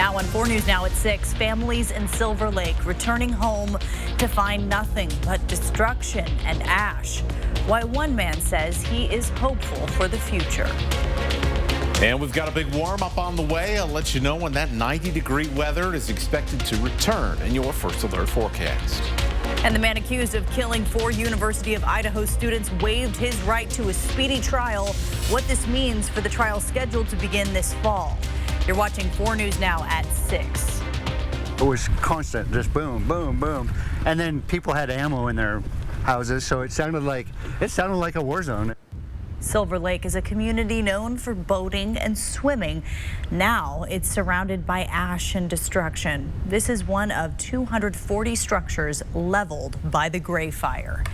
Now on 4 News Now at 6, families in Silver Lake returning home to find nothing but destruction and ash. Why one man says he is hopeful for the future. And we've got a big warm up on the way. I'll let you know when that 90-degree weather is expected to return in your First Alert forecast. And the man accused of killing 4 University of Idaho students waived his right to a speedy trial. What this means for the trial scheduled to begin this fall. You're watching 4 News Now at 6. It was constant, just boom, boom, boom. And then people had ammo in their houses, so it sounded like a war zone. Silver Lake is a community known for boating and swimming. Now it's surrounded by ash and destruction. This is one of 240 structures leveled by the Gray Fire.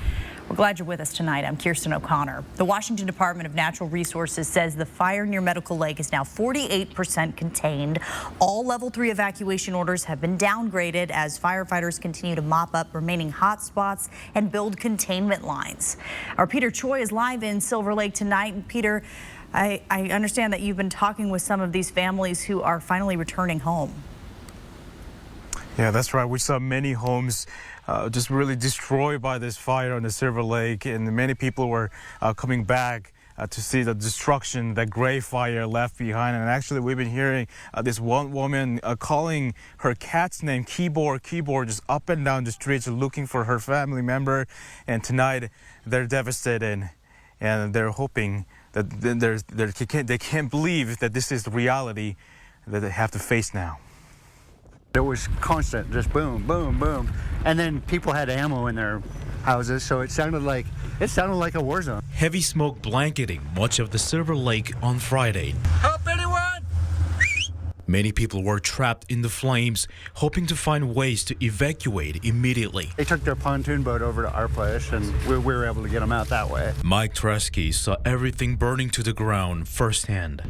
We're glad you're with us tonight. I'm Kirsten O'Connor. The Washington Department of Natural Resources says the fire near Medical Lake is now 48% contained. All level 3 evacuation orders have been downgraded as firefighters continue to mop up remaining hot spots and build containment lines. Our Peter Choi is live in Silver Lake tonight. And Peter, I understand that you've been talking with some of these families who are finally returning home. Yeah, that's right. We saw many homes just really destroyed by this fire on the Silver Lake, and many people were coming back to see the destruction that Gray Fire left behind. And actually, we've been hearing this one woman calling her cat's name Keyboard, just up and down the streets looking for her family member. And tonight, they're devastated, and they're hoping that they can't believe that this is the reality that they have to face now. It was constant, just boom, boom, boom. And then people had ammo in their houses, so it sounded like a war zone. Heavy smoke blanketing much of the Silver Lake on Friday. Help anyone! Many people were trapped in the flames, hoping to find ways to evacuate immediately. They took their pontoon boat over to our place, and we were able to get them out that way. Mike Tresky saw everything burning to the ground firsthand.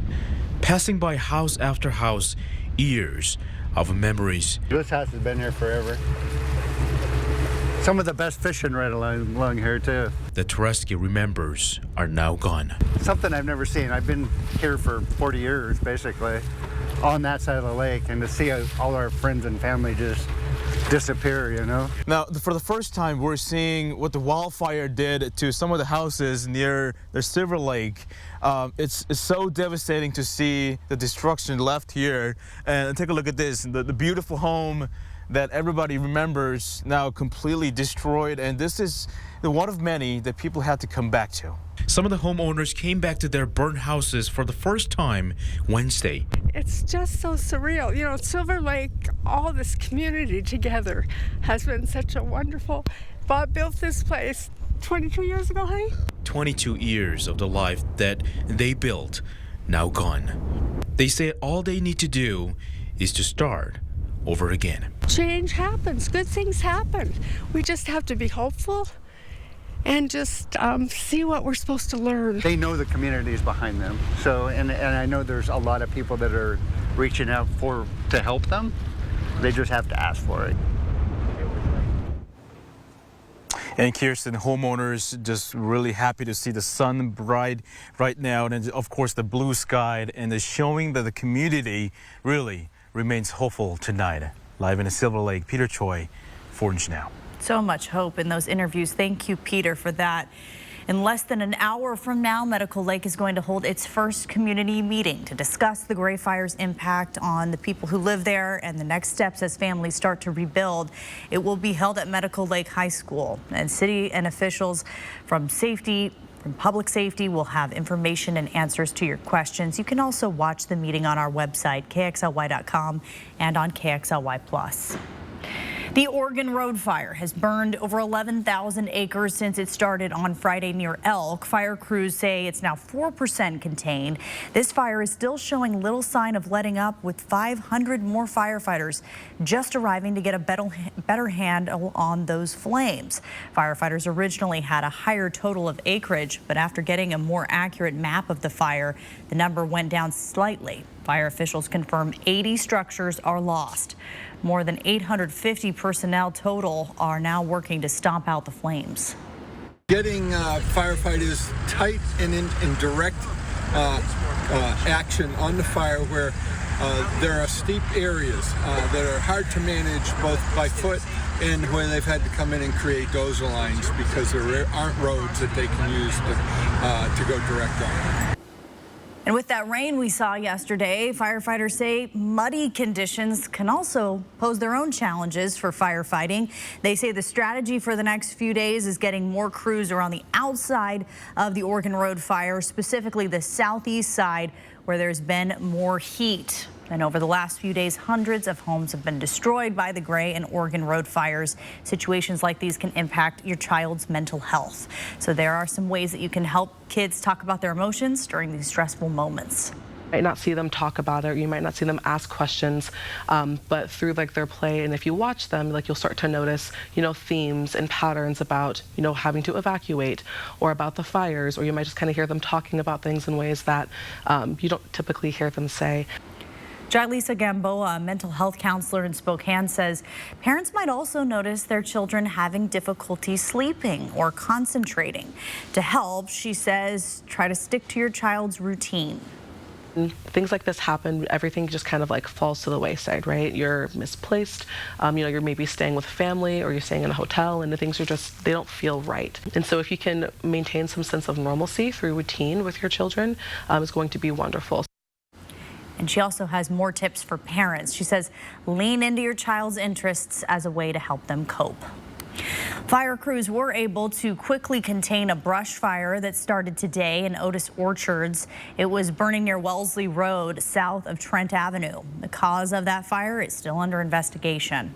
Passing by house after house, years of memories. This house has been here forever. Some of the best fishing right along here, too. The Tresky remembers are now gone. Something I've never seen. I've been here for 40 years, basically, on that side of the lake, and to see all our friends and family just disappear, you know? Now, for the first time, we're seeing what the wildfire did to some of the houses near the Silver Lake. It's so devastating to see the destruction left here. And take a look at this, the beautiful home that everybody remembers now completely destroyed. And this is one of many that people had to come back to. Some of the homeowners came back to their burnt houses for the first time Wednesday. It's just so surreal. You know, Silver Lake, all this community together has been such a wonderful. Bob built this place 22 years ago, honey? 22 years of the life that they built, now gone. They say all they need to do is to start over again. Change happens. Good things happen. We just have to be hopeful and just see what we're supposed to learn. They know the community is behind them. So, and I know there's a lot of people that are reaching out to help them. They just have to ask for it. And Kirsten, homeowners just really happy to see the sun bright right now, and of course the blue sky, and it's showing that the community really remains hopeful tonight. Live in the Silver Lake, Peter Choi, 4 News Now. So much hope in those interviews. Thank you, Peter, for that. In less than an hour from now, Medical Lake is going to hold its first community meeting to discuss the Gray Fire's impact on the people who live there and the next steps as families start to rebuild. It will be held at Medical Lake High School, and city and officials from public safety will have information and answers to your questions. You can also watch the meeting on our website, KXLY.com, and on KXLY+. The Oregon Road Fire has burned over 11,000 acres since it started on Friday near Elk. Fire crews say it's now 4% contained. This fire is still showing little sign of letting up, with 500 more firefighters just arriving to get a better handle on those flames. Firefighters originally had a higher total of acreage, but after getting a more accurate map of the fire, the number went down slightly. Fire officials confirm 80 structures are lost. More than 850 personnel total are now working to stomp out the flames. Getting firefighters tight and in direct action on the fire, where there are steep areas that are hard to manage both by foot and where they've had to come in and create dozer lines because there aren't roads that they can use to go direct on. And with that rain we saw yesterday, firefighters say muddy conditions can also pose their own challenges for firefighting. They say the strategy for the next few days is getting more crews around the outside of the Oregon Road fire, specifically the southeast side where there's been more heat. And over the last few days, hundreds of homes have been destroyed by the Gray and Oregon Road fires. Situations like these can impact your child's mental health. So there are some ways that you can help kids talk about their emotions during these stressful moments. You might not see them talk about it, you might not see them ask questions, but through their play, and if you watch them, you'll start to notice, themes and patterns about, having to evacuate or about the fires, or you might just kind of hear them talking about things in ways that you don't typically hear them say. Jailisa Gamboa, a mental health counselor in Spokane, says parents might also notice their children having difficulty sleeping or concentrating. To help, she says, try to stick to your child's routine. Things like this happen, everything just kind of falls to the wayside, right? You're misplaced, you're maybe staying with family or you're staying in a hotel and the things are they don't feel right. And so if you can maintain some sense of normalcy through routine with your children, is going to be wonderful. And she also has more tips for parents. She says, lean into your child's interests as a way to help them cope. Fire crews were able to quickly contain a brush fire that started today in Otis Orchards. It was burning near Wellesley Road, south of Trent Avenue. The cause of that fire is still under investigation.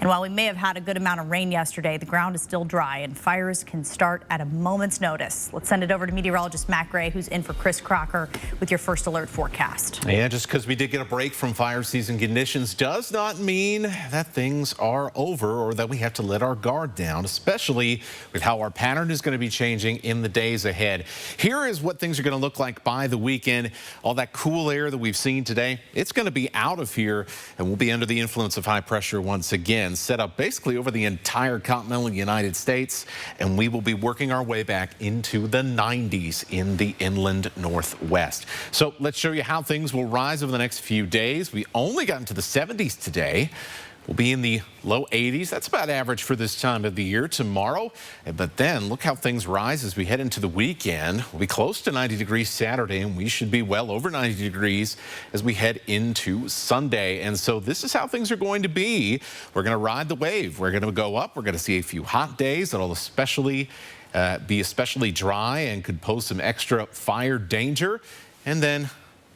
And while we may have had a good amount of rain yesterday, the ground is still dry and fires can start at a moment's notice. Let's send it over to meteorologist Matt Gray, who's in for Chris Crocker with your first alert forecast. And just because we did get a break from fire season conditions does not mean that things are over or that we have to let our guard down, especially with how our pattern is going to be changing in the days ahead. Here is what things are going to look like by the weekend. All that cool air that we've seen today, it's going to be out of here and we'll be under the influence of high pressure once again, set up basically over the entire continental United States, and we will be working our way back into the 90s in the inland northwest. So let's show you how things will rise over the next few days. We only got into the 70s today. We'll be in the low 80s. That's about average for this time of the year tomorrow. But then look how things rise as we head into the weekend. We'll be close to 90 degrees Saturday, and we should be well over 90 degrees as we head into Sunday. And so this is how things are going to be. We're going to ride the wave. We're going to go up. We're going to see a few hot days that'll be especially dry and could pose some extra fire danger. And then,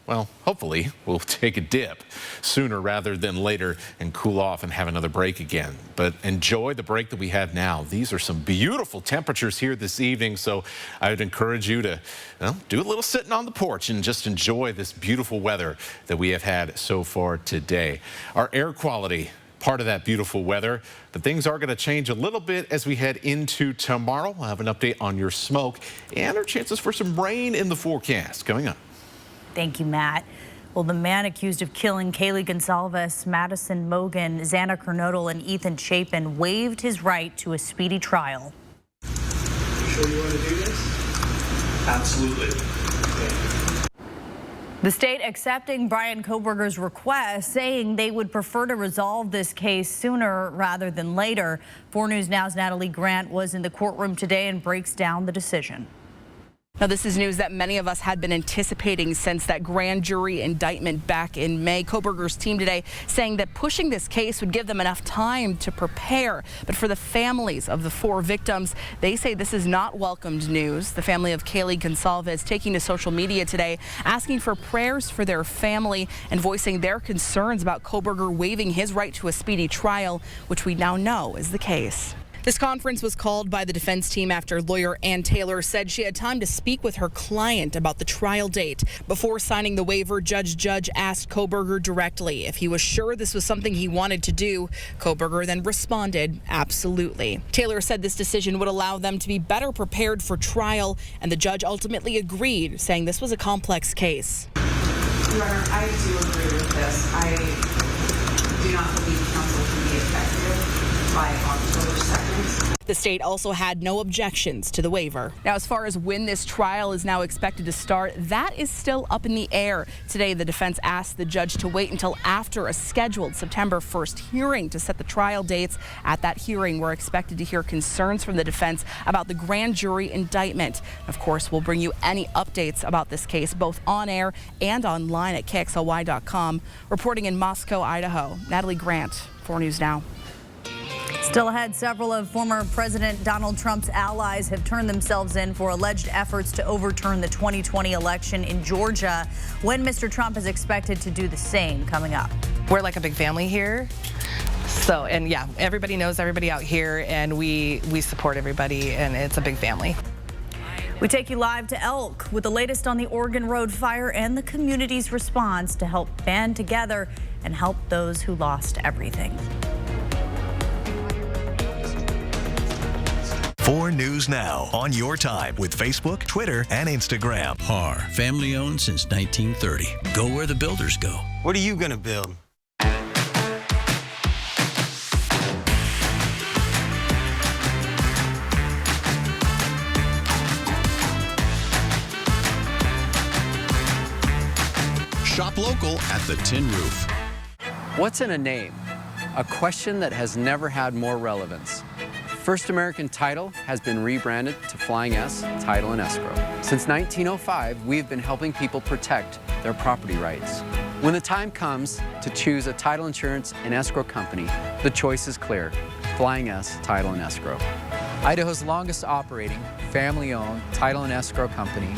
well, hopefully we'll take a dip sooner rather than later and cool off and have another break again. But enjoy the break that we have now. These are some beautiful temperatures here this evening, so I would encourage you to do a little sitting on the porch and just enjoy this beautiful weather that we have had so far today. Our air quality, part of that beautiful weather, but things are going to change a little bit as we head into tomorrow. We'll have an update on your smoke and our chances for some rain in the forecast coming up. Thank you, Matt. Well, the man accused of killing Kaylee Gonsalves, Madison Mogan, Xana Kernodle, and Ethan Chapin waived his right to a speedy trial. You sure you want to do this? Absolutely. Okay. The state accepting Bryan Kohberger's request, saying they would prefer to resolve this case sooner rather than later. 4 News Now's Natalie Grant was in the courtroom today and breaks down the decision. Now, this is news that many of us had been anticipating since that grand jury indictment back in May. Kohberger's team today saying that pushing this case would give them enough time to prepare. But for the families of the 4 victims, they say this is not welcomed news. The family of Kaylee Gonsalves taking to social media today, asking for prayers for their family and voicing their concerns about Kohberger waiving his right to a speedy trial, which we now know is the case. This conference was called by the defense team after lawyer Ann Taylor said she had time to speak with her client about the trial date. Before signing the waiver, Judge asked Kohberger directly if he was sure this was something he wanted to do. Kohberger then responded, absolutely. Taylor said this decision would allow them to be better prepared for trial, and the judge ultimately agreed, saying this was a complex case. Your Honor, I do agree with this. I do not believe counsel can be effective by October 2nd. The state also had no objections to the waiver. Now, as far as when this trial is now expected to start, that is still up in the air. Today, the defense asked the judge to wait until after a scheduled September 1st hearing to set the trial dates. At that hearing, we're expected to hear concerns from the defense about the grand jury indictment. Of course, we'll bring you any updates about this case, both on air and online at KXLY.com. Reporting in Moscow, Idaho, Natalie Grant, 4 News Now. Still ahead, several of former President Donald Trump's allies have turned themselves in for alleged efforts to overturn the 2020 election in Georgia, when Mr. Trump is expected to do the same coming up. We're like a big family here. So, and yeah, everybody knows everybody out here, and we support everybody, and it's a big family. We take you live to Elk with the latest on the Oregon Road fire and the community's response to help band together and help those who lost everything. 4 News Now on your time with Facebook, Twitter, and Instagram. PAR, family owned since 1930. Go where the builders go. What are you going to build? Shop local at the Tin Roof. What's in a name? A question that has never had more relevance. First American Title has been rebranded to Flying S Title and Escrow. Since 1905, we've been helping people protect their property rights. When the time comes to choose a title insurance and escrow company, the choice is clear: Flying S Title and Escrow. Idaho's longest operating, family-owned title and escrow company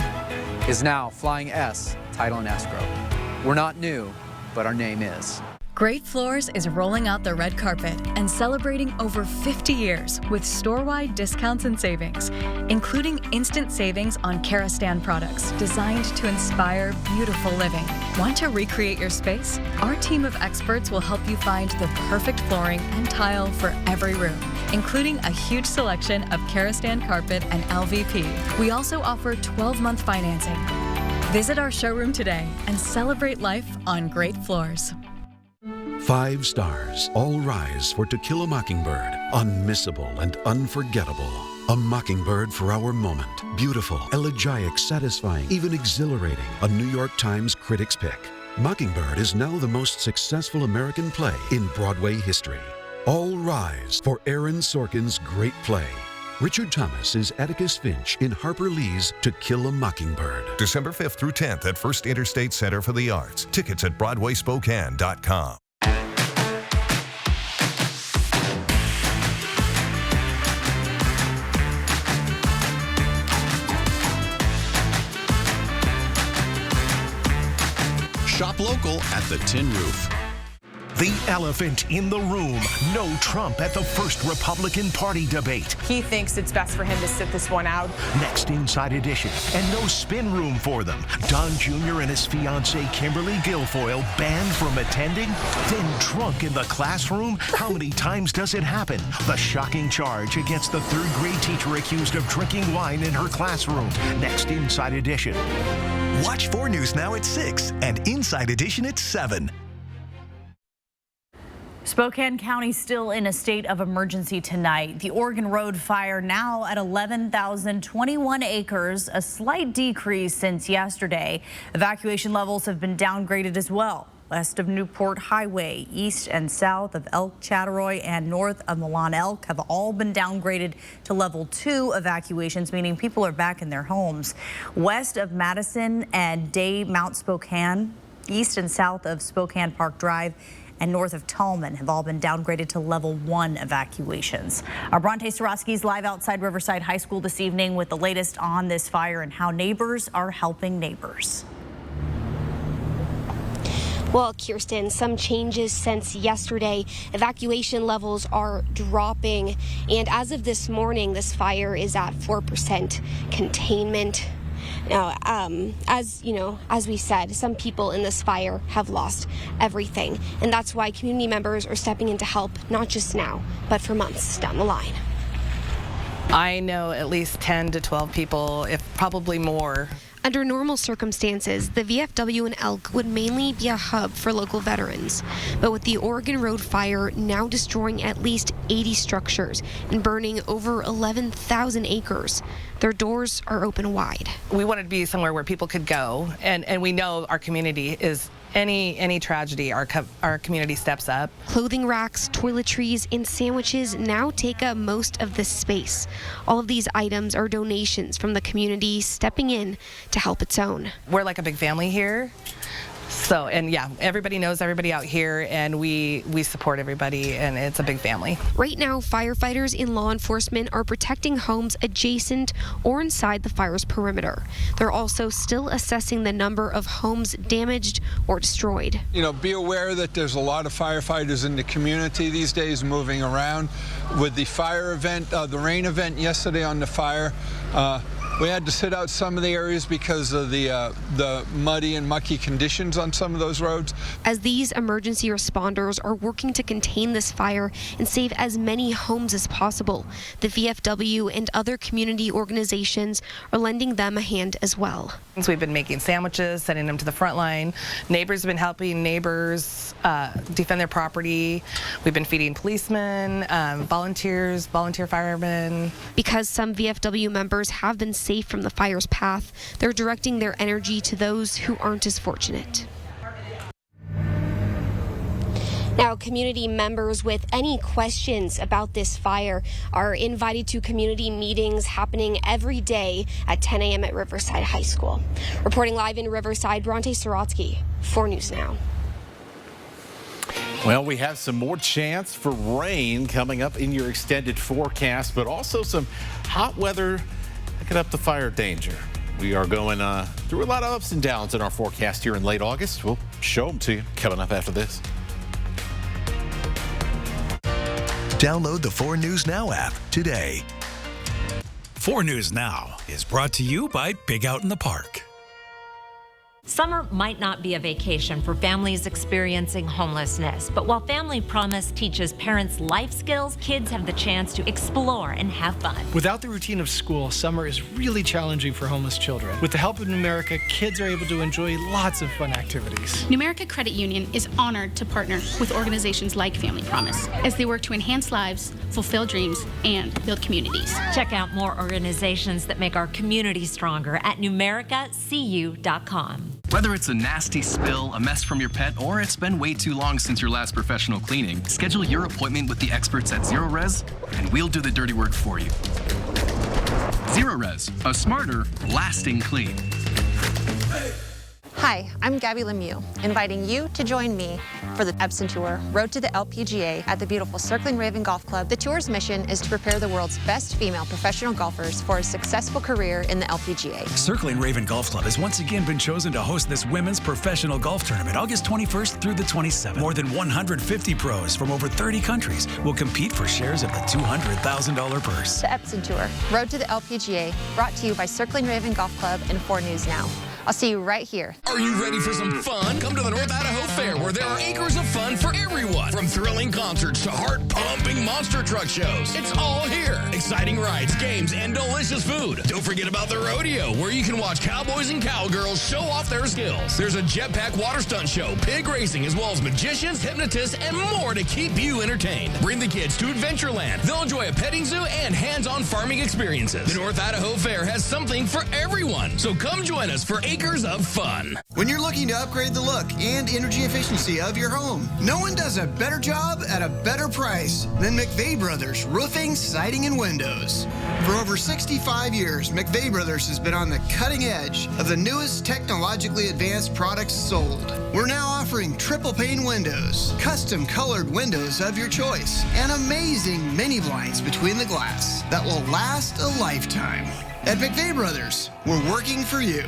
is now Flying S Title and Escrow. We're not new, but our name is. Great Floors is rolling out the red carpet and celebrating over 50 years with store-wide discounts and savings, including instant savings on Karastan products designed to inspire beautiful living. Want to recreate your space? Our team of experts will help you find the perfect flooring and tile for every room, including a huge selection of Karastan carpet and LVP. We also offer 12-month financing. Visit our showroom today and celebrate life on Great Floors. 5 stars. All rise for To Kill a Mockingbird. Unmissable and unforgettable. A mockingbird for our moment. Beautiful, elegiac, satisfying, even exhilarating. A New York Times critic's pick. Mockingbird is now the most successful American play in Broadway history. All rise for Aaron Sorkin's great play. Richard Thomas is Atticus Finch in Harper Lee's To Kill a Mockingbird. December 5th through 10th at First Interstate Center for the Arts. Tickets at BroadwaySpokane.com. Shop local at the Tin Roof. The elephant in the room. No Trump at the first Republican Party debate. He thinks it's best for him to sit this one out. Next Inside Edition. And no spin room for them. Don Jr. and his fiancée Kimberly Guilfoyle banned from attending? Then drunk in the classroom? How many times does it happen? The shocking charge against the 3rd grade teacher accused of drinking wine in her classroom. Next Inside Edition. Watch 4 News Now at 6 and Inside Edition at 7. Spokane County still in a state of emergency tonight. The Oregon Road fire now at 11,021 acres, a slight decrease since yesterday. Evacuation levels have been downgraded as well. West of Newport Highway, east and south of Elk Chattaroy, and north of Milan Elk have all been downgraded to level 2 evacuations, meaning people are back in their homes. West of Madison and Day Mount Spokane, east and south of Spokane Park Drive, and north of Tallman have all been downgraded to level 1 evacuations. Our Bronte Sorosky's live outside Riverside High School this evening with the latest on this fire and how neighbors are helping neighbors. Well, Kirsten, some changes since yesterday. Evacuation levels are dropping, and as of this morning, this fire is at 4% containment. Now, as you know, as we said, some people in this fire have lost everything, and that's why community members are stepping in to help, not just now, but for months down the line. I know at least 10 to 12 people, if probably more. Under normal circumstances, the VFW in Elk would mainly be a hub for local veterans. But with the Oregon Road fire now destroying at least 80 structures and burning over 11,000 acres, their doors are open wide. We wanted to be somewhere where people could go, and we know our community is any tragedy, our community steps up. Clothing racks, toiletries, and sandwiches now take up most of the space. All of these items are donations from the community stepping in to help its own. We're like a big family here. So, and yeah, everybody knows everybody out here, and we support everybody, and it's a big family. Right now, firefighters and law enforcement are protecting homes adjacent or inside the fire's perimeter. They're also still assessing the number of homes damaged or destroyed. You know, be aware that there's a lot of firefighters in the community these days moving around. With the fire event, the rain event yesterday on the fire, we had to sit out some of the areas because of the muddy and mucky conditions on some of those roads. As these emergency responders are working to contain this fire and save as many homes as possible, the VFW and other community organizations are lending them a hand as well. We've been making sandwiches, sending them to the front line. Neighbors have been helping neighbors defend their property. We've been feeding policemen, volunteer firemen. Because some VFW members have been safe from the fire's path, they're directing their energy to those who aren't as fortunate. Now, community members with any questions about this fire are invited to community meetings happening every day at 10 a.m. at Riverside High School. Reporting live in Riverside, Bronte Sorotsky, 4 News Now. Well, we have some more chance for rain coming up in your extended forecast, but also some hot weather picking up the fire danger. We are going through a lot of ups and downs in our forecast here in late August. We'll show them to you coming up after this. Download the 4 News Now app today. 4 News Now is brought to you by Big Out in the Park. Summer might not be a vacation for families experiencing homelessness, but while Family Promise teaches parents life skills, kids have the chance to explore and have fun. Without the routine of school, summer is really challenging for homeless children. With the help of Numerica, kids are able to enjoy lots of fun activities. Numerica Credit Union is honored to partner with organizations like Family Promise as they work to enhance lives, fulfill dreams, and build communities. Check out more organizations that make our community stronger at numericacu.com. Whether it's a nasty spill, a mess from your pet, or it's been way too long since your last professional cleaning, schedule your appointment with the experts at Zerorez, and we'll do the dirty work for you. Zerorez, a smarter, lasting clean. Hi, I'm Gabby Lemieux, inviting you to join me for the Epson Tour, Road to the LPGA at the beautiful Circling Raven Golf Club. The tour's mission is to prepare the world's best female professional golfers for a successful career in the LPGA. Circling Raven Golf Club has once again been chosen to host this women's professional golf tournament August 21st through the 27th. More than 150 pros from over 30 countries will compete for shares of the $200,000 purse. The Epson Tour, Road to the LPGA, brought to you by Circling Raven Golf Club and 4 News Now. I'll see you right here. Are you ready for some fun? Come to the North Idaho Fair, where there are acres of fun for everyone. From thrilling concerts to heart-pumping monster truck shows. It's all here. Exciting rides, games, and delicious food. Don't forget about the rodeo, where you can watch cowboys and cowgirls show off their skills. There's a jetpack water stunt show, pig racing, as well as magicians, hypnotists, and more to keep you entertained. Bring the kids to Adventureland. They'll enjoy a petting zoo and hands-on farming experiences. The North Idaho Fair has something for everyone. So come join us for acres of fun. When you're looking to upgrade the look and energy efficiency of your home, no one does a better job at a better price than McVeigh Brothers Roofing, Siding, and Windows. For over 65 years, McVeigh Brothers has been on the cutting edge of the newest technologically advanced products sold. We're now offering triple pane windows, custom colored windows of your choice, and amazing mini blinds between the glass that will last a lifetime. At McVeigh Brothers, we're working for you.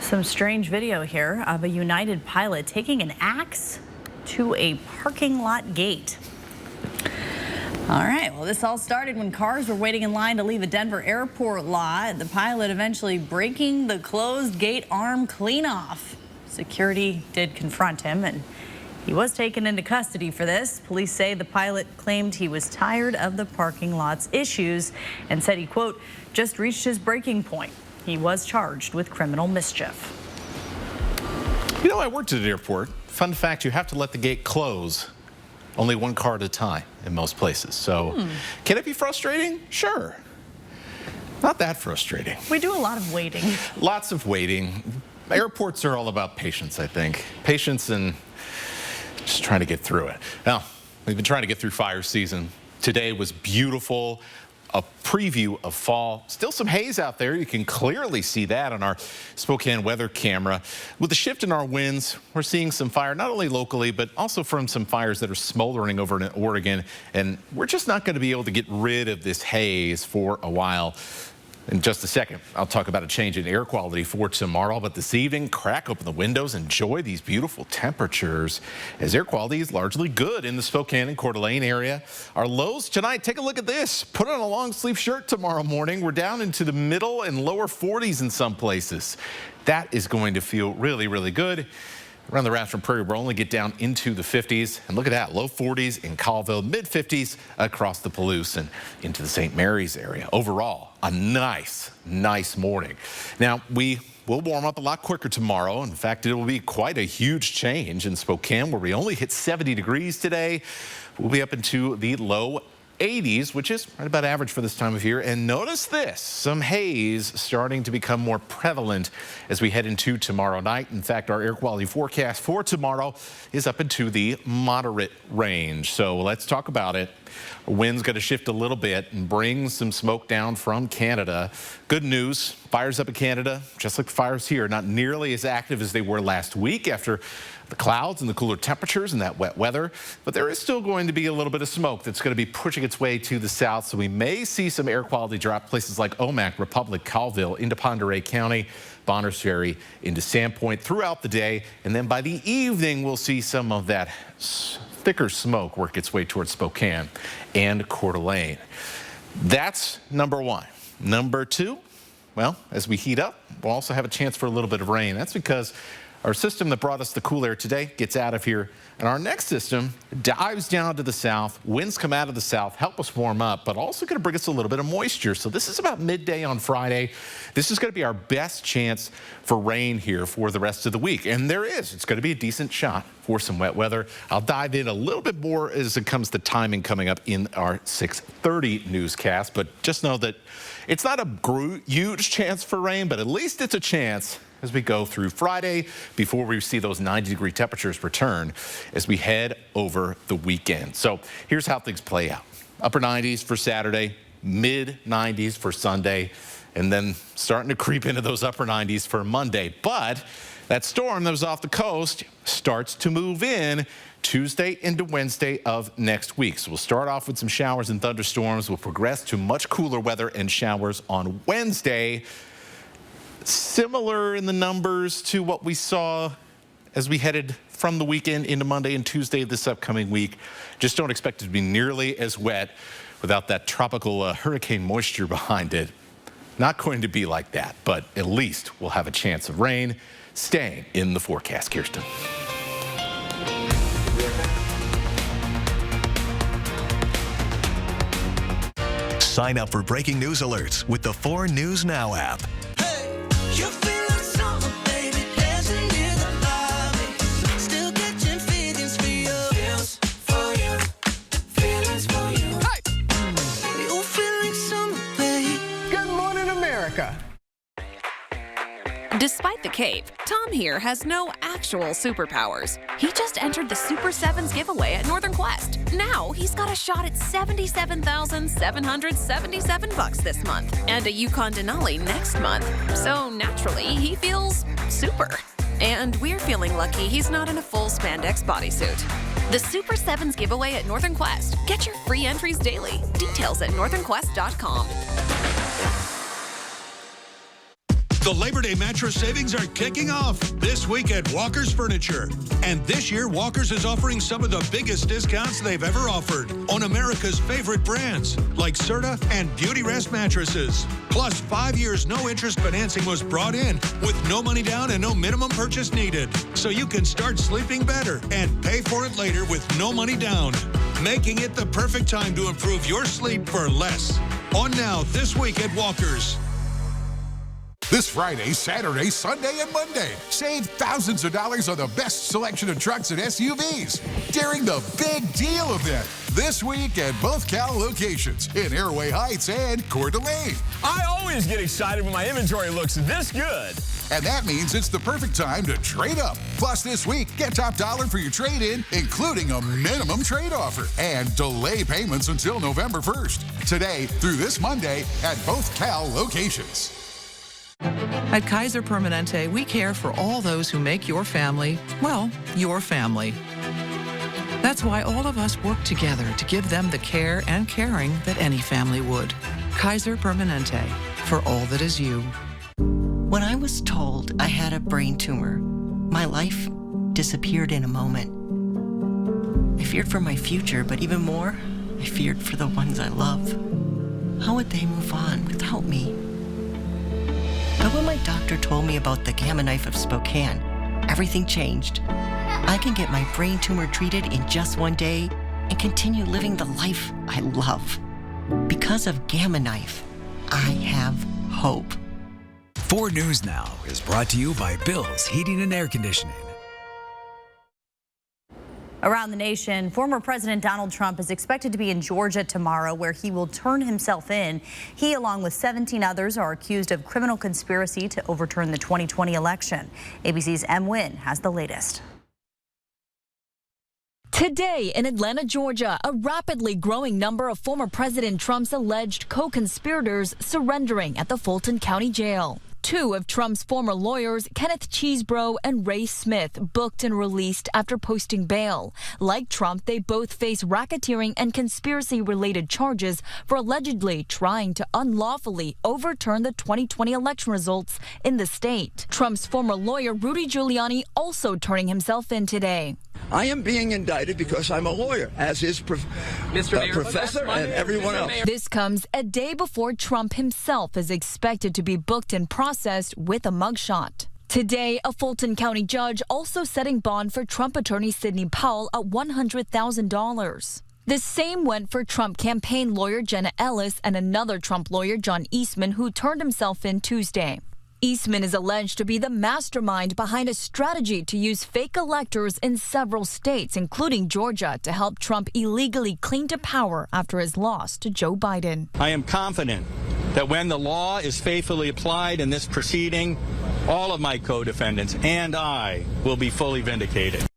Some strange video here of a United pilot taking an axe to a parking lot gate. All right, well, this all started when cars were waiting in line to leave a Denver airport lot. The pilot eventually breaking the closed gate arm clean off. Security did confront him, and He was taken into custody for this. Police say the pilot claimed he was tired of the parking lot's issues and said he, quote, just reached his breaking point. He was charged with criminal mischief. You know, I worked at an airport. Fun fact, you have to let the gate close only one car at a time in most places. So can it be frustrating? Sure. Not that frustrating. We do a lot of waiting. Lots of waiting. Airports are all about patience, I think. Patience and just trying to get through it. Now, we've been trying to get through fire season. Today was beautiful. A preview of fall. Still some haze out there. You can clearly see that on our Spokane weather camera. With the shift in our winds, we're seeing some fire, not only locally, but also from some fires that are smoldering over in Oregon. And we're just not going to be able to get rid of this haze for a while. In just a second, I'll talk about a change in air quality for tomorrow, but this evening, crack open the windows, enjoy these beautiful temperatures as air quality is largely good in the Spokane and Coeur d'Alene area. Our lows tonight, take a look at this. Put on a long sleeve shirt tomorrow morning. We're down into the middle and lower 40s in some places. That is going to feel really, really good. Around the Rathdrum Prairie, we'll only get down into the 50s. And look at that, low 40s in Colville, mid 50s across the Palouse and into the St. Mary's area. Overall, a nice morning. Now, we will warm up a lot quicker tomorrow. In fact, it will be quite a huge change in Spokane, where we only hit 70 degrees today. We'll be up into the low 80s, which is right about average for this time of year. And notice this, some haze starting to become more prevalent as we head into tomorrow night. In fact, our air quality forecast for tomorrow is up into the moderate range. So let's talk about it. Wind's going to shift a little bit and bring some smoke down from Canada. Good news, fires up in Canada, just like the fires here, not nearly as active as they were last week after the clouds and the cooler temperatures and that wet weather. But there is still going to be a little bit of smoke that's going to be pushing its way to the south. So we may see some air quality drop places like Omak, Republic, Colville, into Pend Oreille County, Bonners Ferry, into Sandpoint throughout the day. And then by the evening, we'll see some of that thicker smoke work its way towards Spokane and Coeur d'Alene. That's number one. Number two, well, as we heat up, we'll also have a chance for a little bit of rain. That's because our system that brought us the cool air today gets out of here, and our next system dives down to the south. Winds come out of the south, help us warm up, but also going to bring us a little bit of moisture. So this is about midday on Friday. This is going to be our best chance for rain here for the rest of the week. And there is. It's going to be a decent shot for some wet weather. I'll dive in a little bit more as it comes to timing coming up in our 6:30 newscast. But just know that it's not a huge chance for rain, but at least it's a chance as we go through Friday before we see those 90-degree temperatures return as we head over the weekend. So here's how things play out. Upper 90s for Saturday, mid 90s for Sunday, and then starting to creep into those upper 90s for Monday. But that storm that was off the coast starts to move in Tuesday into Wednesday of next week. So we'll start off with some showers and thunderstorms. We'll progress to much cooler weather and showers on Wednesday. Similar in the numbers to what we saw as we headed from the weekend into Monday and Tuesday of this upcoming week. Just don't expect it to be nearly as wet without that tropical hurricane moisture behind it. Not going to be like that, but at least we'll have a chance of rain staying in the forecast. Kirsten. Sign up for breaking news alerts with the 4 News Now app. Despite the cape, Tom here has no actual superpowers. He just entered the Super Sevens giveaway at Northern Quest. Now he's got a shot at $77,777 this month and a Yukon Denali next month. So naturally, he feels super. And we're feeling lucky he's not in a full spandex bodysuit. The Super Sevens giveaway at Northern Quest. Get your free entries daily. Details at northernquest.com. The Labor Day mattress savings are kicking off this week at Walker's Furniture. And this year, Walker's is offering some of the biggest discounts they've ever offered on America's favorite brands like Serta and Beauty Rest mattresses. Plus, 5 years no-interest financing was brought in with no money down and no minimum purchase needed. So you can start sleeping better and pay for it later with no money down, making it the perfect time to improve your sleep for less. On now this week at Walker's. This Friday, Saturday, Sunday, and Monday, save thousands of dollars on the best selection of trucks and SUVs during the Big Deal event this week at both Cal locations in Airway Heights and Coeur d'Alene. I always get excited when my inventory looks this good. And that means it's the perfect time to trade up. Plus, this week, get top dollar for your trade-in, including a minimum trade offer and delay payments until November 1st. Today through this Monday at both Cal locations. At Kaiser Permanente, we care for all those who make your family, well, your family. That's why all of us work together to give them the care and caring that any family would. Kaiser Permanente, for all that is you. When I was told I had a brain tumor, my life disappeared in a moment. I feared for my future, but even more, I feared for the ones I love. How would they move on without me? But when my doctor told me about the Gamma Knife of Spokane, everything changed. I can get my brain tumor treated in just one day and continue living the life I love. Because of Gamma Knife, I have hope. 4 News Now is brought to you by Bill's Heating and Air Conditioning. Around the nation, former President Donald Trump is expected to be in Georgia tomorrow, where he will turn himself in. He, along with 17 others, are accused of criminal conspiracy to overturn the 2020 election. ABC's M. Nguyen has the latest. Today in Atlanta, Georgia, a rapidly growing number of former President Trump's alleged co-conspirators surrendering at the Fulton County Jail. 2 of Trump's former lawyers, Kenneth Chesebro and Ray Smith, booked and released after posting bail. Like Trump, they both face racketeering and conspiracy-related charges for allegedly trying to unlawfully overturn the 2020 election results in the state. Trump's former lawyer, Rudy Giuliani, also turning himself in today. I am being indicted because I'm a lawyer, as is Professor and everyone else. This comes a day before Trump himself is expected to be booked and processed with a mugshot. Today, a Fulton County judge also setting bond for Trump attorney Sidney Powell at $100,000. The same went for Trump campaign lawyer Jenna Ellis and another Trump lawyer, John Eastman, who turned himself in Tuesday. Eastman is alleged to be the mastermind behind a strategy to use fake electors in several states, including Georgia, to help Trump illegally cling to power after his loss to Joe Biden. I am confident that when the law is faithfully applied in this proceeding, all of my co-defendants and I will be fully vindicated.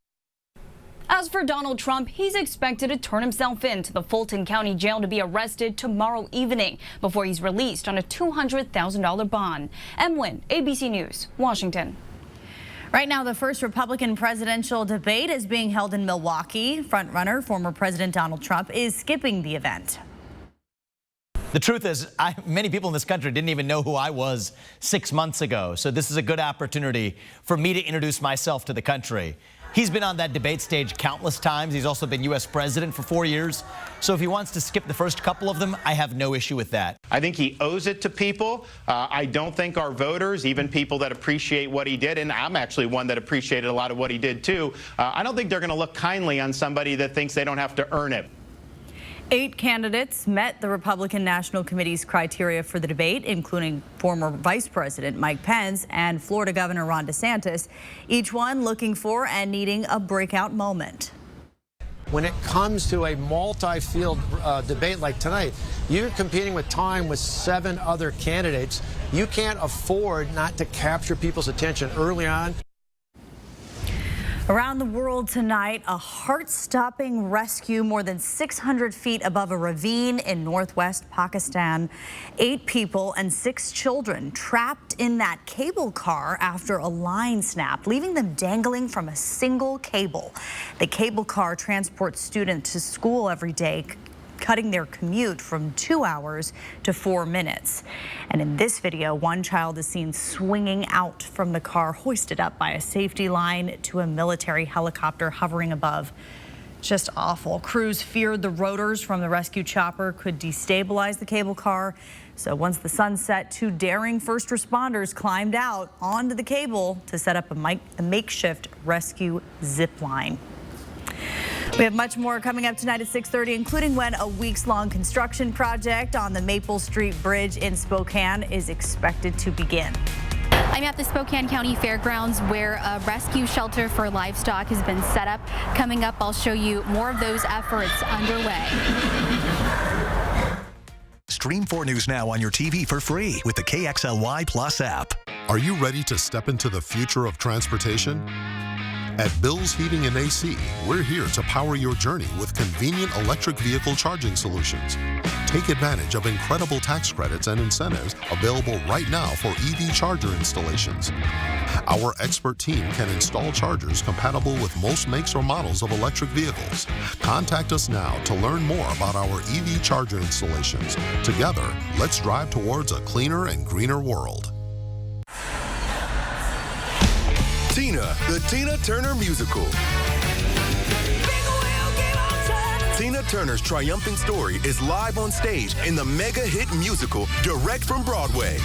As for Donald Trump, he's expected to turn himself in to the Fulton County Jail to be arrested tomorrow evening before he's released on a $200,000 bond. M. Nguyen, ABC News, Washington. Right now, the first Republican presidential debate is being held in Milwaukee. Frontrunner, former President Donald Trump, is skipping the event. The truth is, many people in this country didn't even know who I was 6 months ago. So this is a good opportunity for me to introduce myself to the country. He's been on that debate stage countless times. He's also been U.S. president for 4 years. So if he wants to skip the first couple of them, I have no issue with that. I think he owes it to people. I don't think our voters, even people that appreciate what he did, and I'm actually one that appreciated a lot of what he did too, I don't think they're going to look kindly on somebody that thinks they don't have to earn it. 8 candidates met the Republican National Committee's criteria for the debate, including former Vice President Mike Pence and Florida Governor Ron DeSantis, each one looking for and needing a breakout moment. When it comes to a multi-field debate like tonight, you're competing with time with 7 other candidates. You can't afford not to capture people's attention early on. Around the world tonight, a heart-stopping rescue more than 600 feet above a ravine in northwest Pakistan. 8 people and 6 children trapped in that cable car after a line snapped, leaving them dangling from a single cable. The cable car transports students to school every day. cutting their commute from 2 hours to 4 minutes. And in this video, one child is seen swinging out from the car, hoisted up by a safety line to a military helicopter hovering above. Just awful. Crews feared the rotors from the rescue chopper could destabilize the cable car. So once the sun set, 2 daring first responders climbed out onto the cable to set up a makeshift rescue zip line. We have much more coming up tonight at 6:30, including when a weeks-long construction project on the Maple Street Bridge in Spokane is expected to begin. I'm at the Spokane County Fairgrounds where a rescue shelter for livestock has been set up. Coming up, I'll show you more of those efforts underway. Stream 4 News now on your TV for free with the KXLY Plus app. Are you ready to step into the future of transportation? At Bill's Heating and AC, we're here to power your journey with convenient electric vehicle charging solutions. Take advantage of incredible tax credits and incentives available right now for EV charger installations. Our expert team can install chargers compatible with most makes or models of electric vehicles. Contact us now to learn more about our EV charger installations. Together, let's drive towards a cleaner and greener world. Tina, the Tina Turner Musical. Tina Turner's triumphant story is live on stage in the mega hit musical direct from Broadway.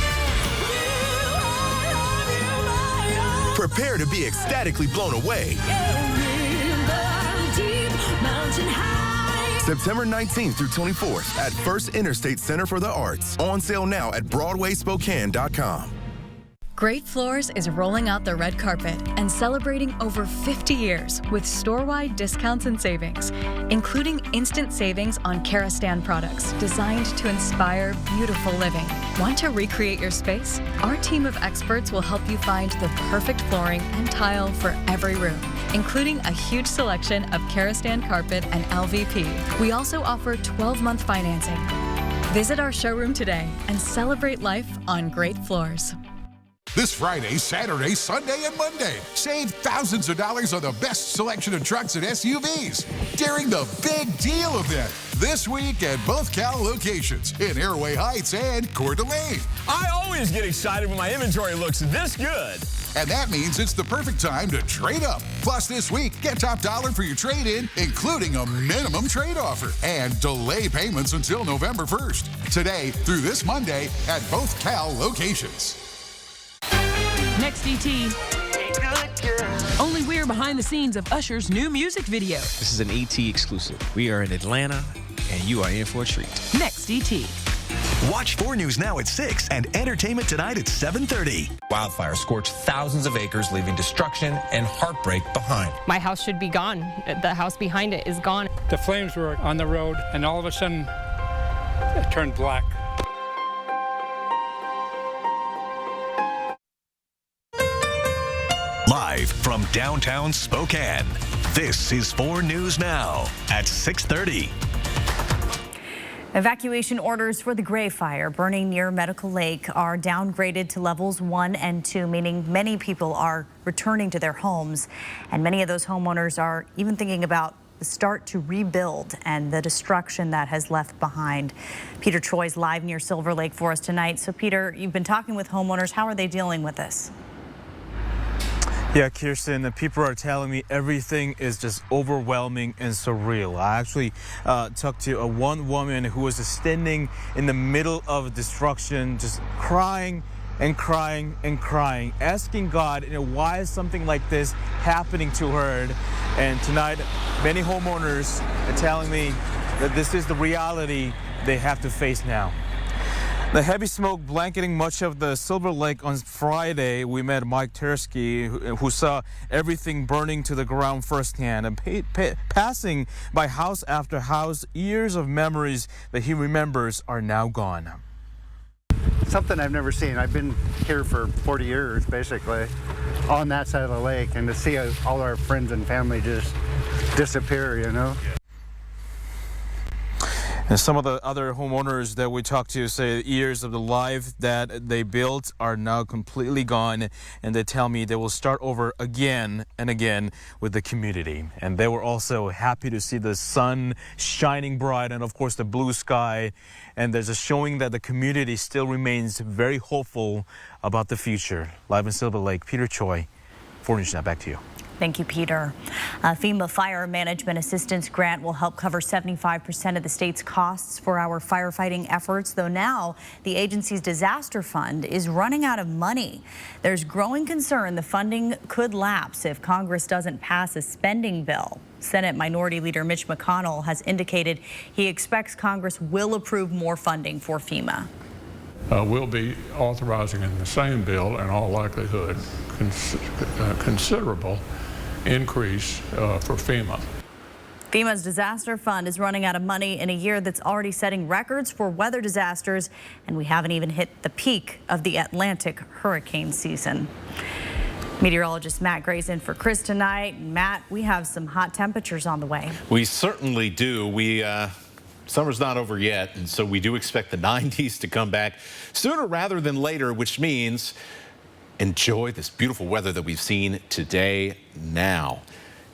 Prepare to be ecstatically blown away. September 19th through 24th at First Interstate Center for the Arts. On sale now at BroadwaySpokane.com. Great Floors is rolling out the red carpet and celebrating over 50 years with store-wide discounts and savings, including instant savings on Karastan products designed to inspire beautiful living. Want to recreate your space? Our team of experts will help you find the perfect flooring and tile for every room, including a huge selection of Karastan carpet and LVP. We also offer 12-month financing. Visit our showroom today and celebrate life on Great Floors. This Friday, Saturday, Sunday, and Monday, save thousands of dollars on the best selection of trucks and SUVs during the big deal event this week at both Cal locations in Airway Heights and Coeur d'Alene. I always get excited when my inventory looks this good. And that means it's the perfect time to trade up. Plus, this week, get top dollar for your trade-in, including a minimum trade offer. And delay payments until November 1st. Today through this Monday at both Cal locations. Next ET. Only we're behind the scenes of Usher's new music video. This is an ET exclusive. We are in Atlanta, and you are in for a treat. Next ET. Watch 4 News now at 6 and Entertainment Tonight at 7:30. Wildfire scorched thousands of acres, leaving destruction and heartbreak behind. My house should be gone. The house behind it is gone. The flames were on the road, and all of a sudden, it turned black. Live from downtown Spokane, this is 4 News Now at 6:30. Evacuation orders for the Gray Fire burning near Medical Lake are downgraded to levels 1 and 2, meaning many people are returning to their homes. And many of those homeowners are even thinking about the start to rebuild and the destruction that has left behind. Peter Troy's live near Silver Lake for us tonight. So Peter, you've been talking with homeowners. How are they dealing with this? Yeah, Kirsten, the people are telling me everything is just overwhelming and surreal. I actually talked to one woman who was just standing in the middle of destruction, just crying and crying and crying, asking God, why is something like this happening to her? And tonight, many homeowners are telling me that this is the reality they have to face now. The heavy smoke blanketing much of the Silver Lake on Friday, we met Mike Tersky, who saw everything burning to the ground firsthand and passing by house after house. Years of memories that he remembers are now gone. Something I've never seen. I've been here for 40 years, basically, on that side of the lake, and to see all our friends and family just disappear, And some of the other homeowners that we talked to say years of the life that they built are now completely gone, and they tell me they will start over again and again with the community. And they were also happy to see the sun shining bright and, of course, the blue sky. And there's a showing that the community still remains very hopeful about the future. Live in Silver Lake, Peter Choi, 4 News Now. Back to you. Thank you, Peter. FEMA Fire Management Assistance Grant will help cover 75% of the state's costs for our firefighting efforts, though now the agency's disaster fund is running out of money. There's growing concern the funding could lapse if Congress doesn't pass a spending bill. Senate Minority Leader Mitch McConnell has indicated he expects Congress will approve more funding for FEMA. We'll be authorizing in the same bill, in all likelihood, considerable increase for FEMA. FEMA's disaster fund is running out of money in a year that's already setting records for weather disasters, and we haven't even hit the peak of the Atlantic hurricane season. Meteorologist Matt Gray's in for Chris tonight. Matt, we have some hot temperatures on the way. We certainly do. Summer's not over yet, and so we do expect the 90s to come back sooner rather than later, which means enjoy this beautiful weather that we've seen today now.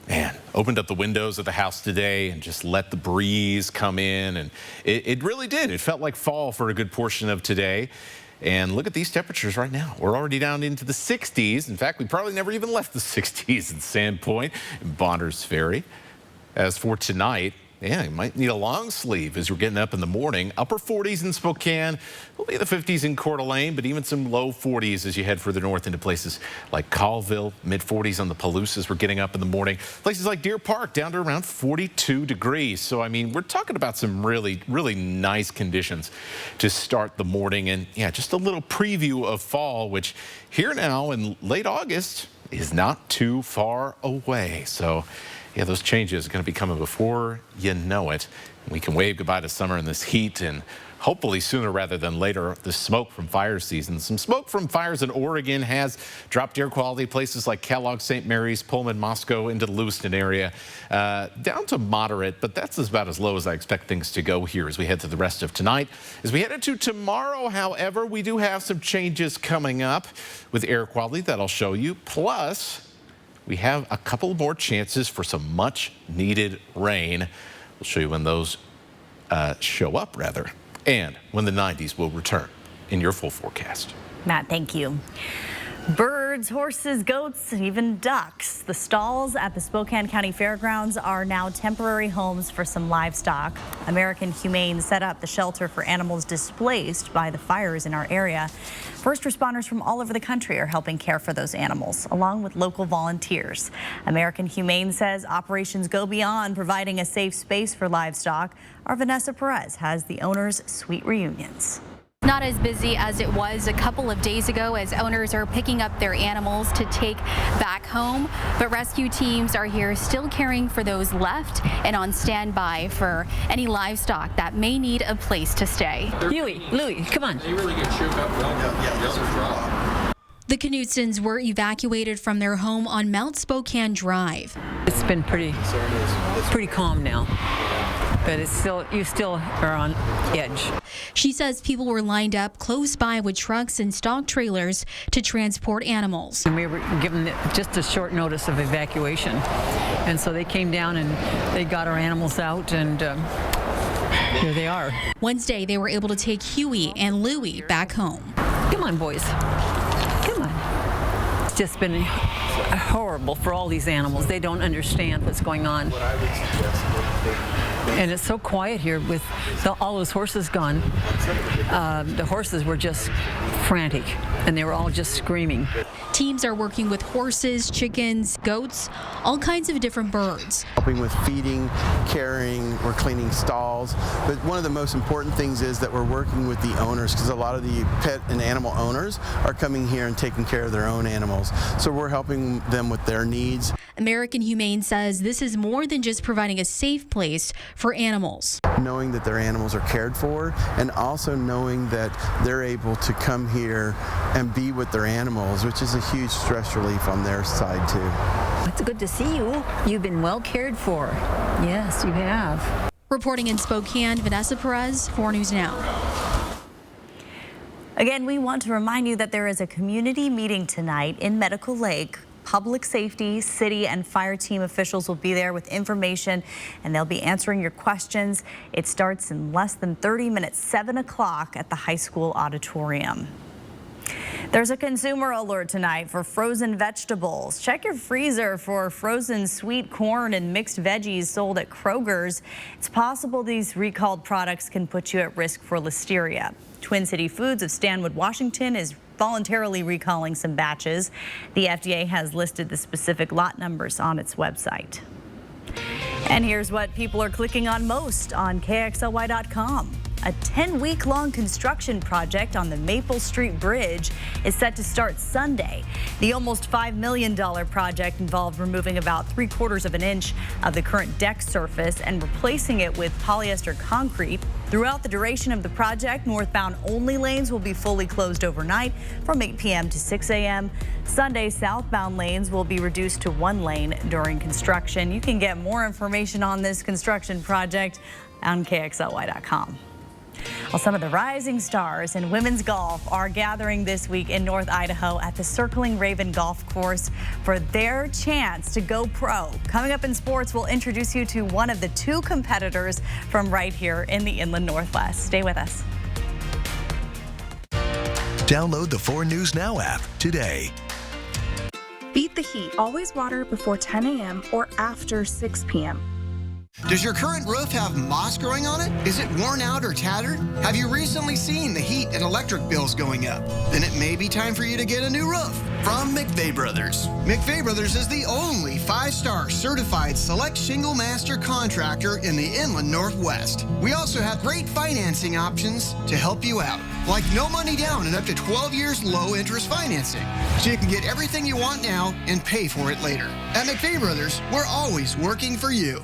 Man, opened up the windows of the house today and just let the breeze come in, and it really did. It felt like fall for a good portion of today. And look at these temperatures right now. We're already down into the 60s. In fact, we probably never even left the 60s in Sandpoint and Bonners Ferry. As for tonight, yeah, you might need a long sleeve as we're getting up in the morning. Upper 40s in Spokane, will be the 50s in Coeur d'Alene, but even some low 40s as you head further north into places like Colville, mid 40s on the Palousas. We're getting up in the morning. Places like Deer Park down to around 42 degrees. So, I mean, we're talking about some really, really nice conditions to start the morning. And yeah, just a little preview of fall, which here now in late August is not too far away. So, yeah, those changes are going to be coming before you know it. We can wave goodbye to summer in this heat, and hopefully sooner rather than later, the smoke from fire season. Some smoke from fires in Oregon has dropped air quality. Places like Kellogg, St. Mary's, Pullman, Moscow, into the Lewiston area, down to moderate, but that's about as low as I expect things to go here as we head to the rest of tonight. As we head into tomorrow, however, we do have some changes coming up with air quality that I'll show you. Plus, we have a couple more chances for some much needed rain. We'll show you when those show up, rather, and when the 90s will return in your full forecast. Matt, thank you. Birds, horses, goats, and even ducks. The stalls at the Spokane County Fairgrounds are now temporary homes for some livestock. American Humane set up the shelter for animals displaced by the fires in our area. First responders from all over the country are helping care for those animals, along with local volunteers. American Humane says operations go beyond providing a safe space for livestock. Our Vanessa Perez has the owners' sweet reunions. Not as busy as it was a couple of days ago as owners are picking up their animals to take back home, but rescue teams are here still caring for those left and on standby for any livestock that may need a place to stay. Louie, come on. They really get shook up. The Knutsons were evacuated from their home on Mount Spokane Drive. It's been pretty calm now. But you still are on edge. She says people were lined up close by with trucks and stock trailers to transport animals. And we were given just a short notice of evacuation. And so they came down and they got our animals out, and here they are. Wednesday, they were able to take Huey and Louie back home. Come on, boys. Come on. It's just been horrible for all these animals. They don't understand what's going on. And it's so quiet here with all those horses gone. The horses were just frantic, and they were all just screaming. Teams are working with horses, chickens, goats, all kinds of different birds. Helping with feeding, caring, we're cleaning stalls. But one of the most important things is that we're working with the owners, because a lot of the pet and animal owners are coming here and taking care of their own animals. So we're helping them with their needs. American Humane says this is more than just providing a safe place for animals. Knowing that their animals are cared for, and also knowing that they're able to come here and be with their animals, which is a huge stress relief on their side too. It's good to see you. You've been well cared for. Yes, you have. Reporting in Spokane, Vanessa Perez, 4 News Now. Again, we want to remind you that there is a community meeting tonight in Medical Lake. Public safety, city, and fire team officials will be there with information, and they'll be answering your questions. It starts in less than 30 minutes, 7 o'clock at the high school auditorium. There's a consumer alert tonight for frozen vegetables. Check your freezer for frozen sweet corn and mixed veggies sold at Kroger's. It's possible these recalled products can put you at risk for listeria. Twin City Foods of Stanwood, Washington is voluntarily recalling some batches. The FDA has listed the specific lot numbers on its website. And here's what people are clicking on most on KXLY.com. A 10-week-long construction project on the Maple Street Bridge is set to start Sunday. The almost $5 million project involved removing about 3/4 of an inch of the current deck surface and replacing it with polyester concrete. Throughout the duration of the project, northbound only lanes will be fully closed overnight from 8 p.m. to 6 a.m. Sunday, southbound lanes will be reduced to 1 lane during construction. You can get more information on this construction project on KXLY.com. Well, some of the rising stars in women's golf are gathering this week in North Idaho at the Circling Raven Golf Course for their chance to go pro. Coming up in sports, we'll introduce you to one of the 2 competitors from right here in the Inland Northwest. Stay with us. Download the 4 News Now app today. Beat the heat. Always water before 10 a.m. or after 6 p.m. Does your current roof have moss growing on it? Is it worn out or tattered? Have you recently seen the heat and electric bills going up? Then it may be time for you to get a new roof from McVeigh Brothers. McVeigh Brothers is the only 5-star certified select shingle master contractor in the Inland Northwest. We also have great financing options to help you out, like no money down and up to 12 years low interest financing. So you can get everything you want now and pay for it later. At McVeigh Brothers, we're always working for you.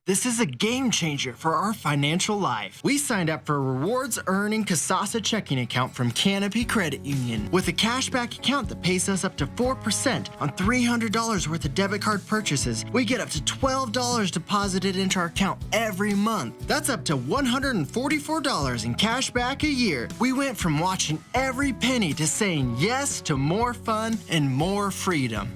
This is a game changer for our financial life. We signed up for a rewards earning Kasasa checking account from Canopy Credit Union with a cashback account that pays us up to 4% on $300 worth of debit card purchases. We get up to $12 deposited into our account every month. That's up to $144 in cash back a year. We went from watching every penny to saying yes to more fun and more freedom.